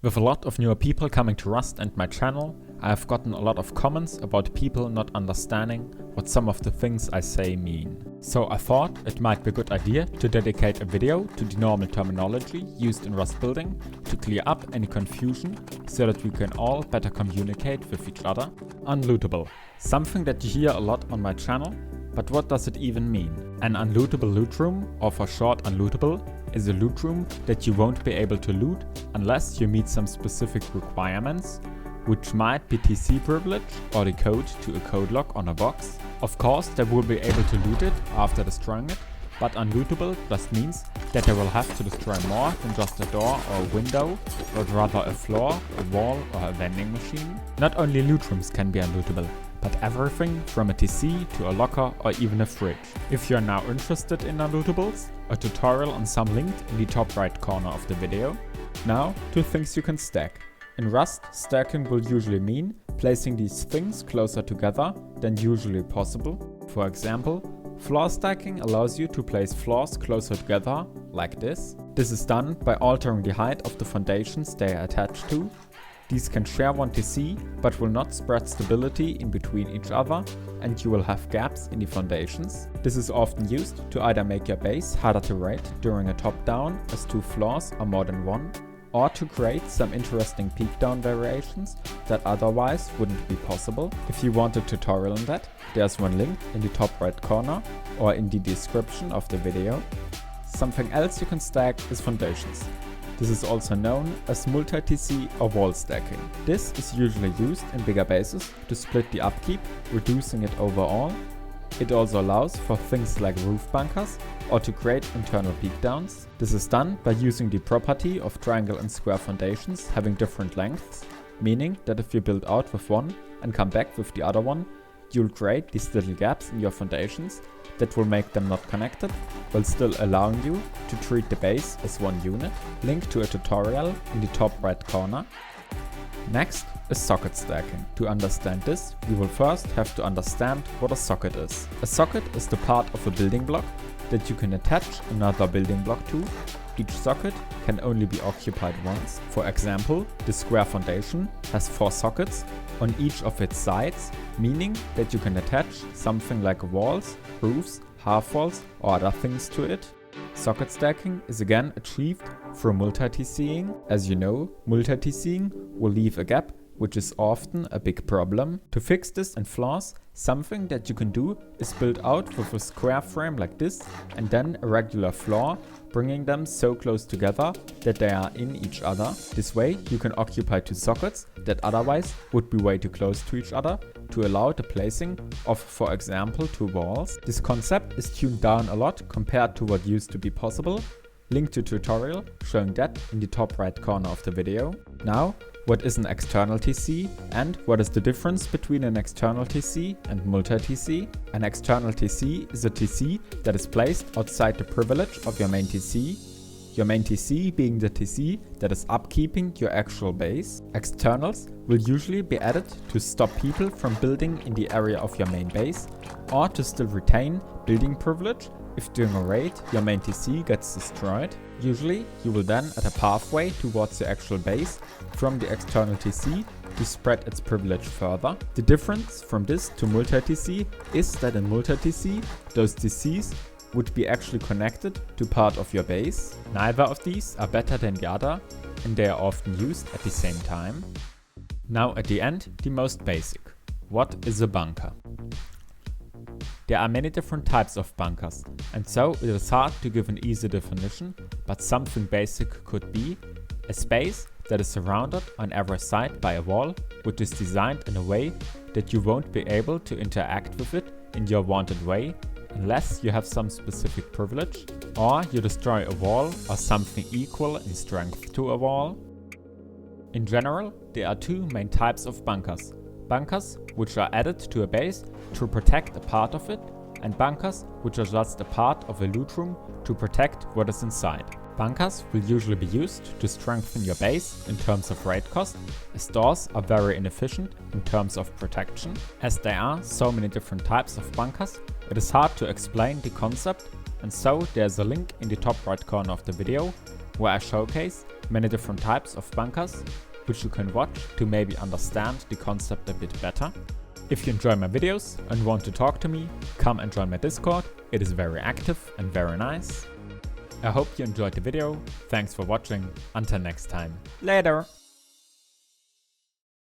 With a lot of newer people coming to Rust and my channel, I have gotten a lot of comments about people not understanding what some of the things I say mean. So I thought it might be a good idea to dedicate a video to the normal terminology used in Rust building to clear up any confusion so that we can all better communicate with each other. Unlootable. Something that you hear a lot on my channel, but what does it even mean? An unlootable loot room, or for short Unlootable, is a loot room that you won't be able to loot unless you meet some specific requirements, which might be TC privilege or the code to a code lock on a box. Of course, they will be able to loot it after destroying it, but unlootable just means that they will have to destroy more than just a door or a window, but rather a floor, a wall or a vending machine. Not only loot rooms can be unlootable, but everything from a TC to a locker or even a fridge. If you are now interested in unlootables, a tutorial on some linked in the top right corner of the video. Now, 2 things you can stack. In Rust, stacking will usually mean placing these things closer together than usually possible. For example, floor stacking allows you to place floors closer together, like this. This is done by altering the height of the foundations they are attached to. These can share one TC, but will not spread stability in between each other, and you will have gaps in the foundations. This is often used to either make your base harder to raid during a top-down as 2 floors or more than 1, or to create some interesting peak-down variations that otherwise wouldn't be possible. If you want a tutorial on that, there's one link in the top right corner or in the description of the video. Something else you can stack is foundations. This is also known as multi-TC or wall stacking. This is usually used in bigger bases to split the upkeep, reducing it overall. It also allows for things like roof bunkers or to create internal peak downs. This is done by using the property of triangle and square foundations having different lengths, meaning that if you build out with one and come back with the other one, you'll create these little gaps in your foundations that will make them not connected, while still allowing you to treat the base as one unit. Link to a tutorial in the top right corner. Next is socket stacking. To understand this, we will first have to understand what a socket is. A socket is the part of a building block that you can attach another building block to. Each socket can only be occupied once. For example, the square foundation has 4 sockets on each of its sides, meaning that you can attach something like walls, roofs, half walls or other things to it. Socket stacking is again achieved through multi-TCing. As you know, multi-TCing will leave a gap, which is often a big problem. To fix this in floors, something that you can do is build out with a square frame like this and then a regular floor, bringing them so close together that they are in each other. This way you can occupy 2 sockets that otherwise would be way too close to each other to allow the placing of, for example, 2 walls. This concept is tuned down a lot compared to what used to be possible. Link to tutorial showing that in the top right corner of the video. Now, what is an external TC and what is the difference between an external TC and multi-TC? An external TC is a TC that is placed outside the privilege of your main TC. Your main TC being the TC that is upkeeping your actual base. Externals will usually be added to stop people from building in the area of your main base or to still retain building privilege if during a raid your main TC gets destroyed. Usually you will then add a pathway towards your actual base from the external TC to spread its privilege further. The difference from this to multi-TC is that in multi-TC those TCs would be actually connected to part of your base. Neither of these are better than the other and they are often used at the same time. Now at the end, the most basic. What is a bunker? There are many different types of bunkers, and so it is hard to give an easy definition, but something basic could be a space that is surrounded on every side by a wall, which is designed in a way that you won't be able to interact with it in your wanted way unless you have some specific privilege, or you destroy a wall or something equal in strength to a wall. In general, there are 2 main types of bunkers. Bunkers which are added to a base to protect a part of it, and bunkers which are just a part of a loot room to protect what is inside. Bunkers will usually be used to strengthen your base in terms of raid cost, as doors are very inefficient in terms of protection. As there are so many different types of bunkers, it is hard to explain the concept, and so there's a link in the top right corner of the video where I showcase many different types of bunkers, which you can watch to maybe understand the concept a bit better. If you enjoy my videos and want to talk to me, come and join my Discord. It is very active and very nice. I hope you enjoyed the video. Thanks for watching. Until next time. Later!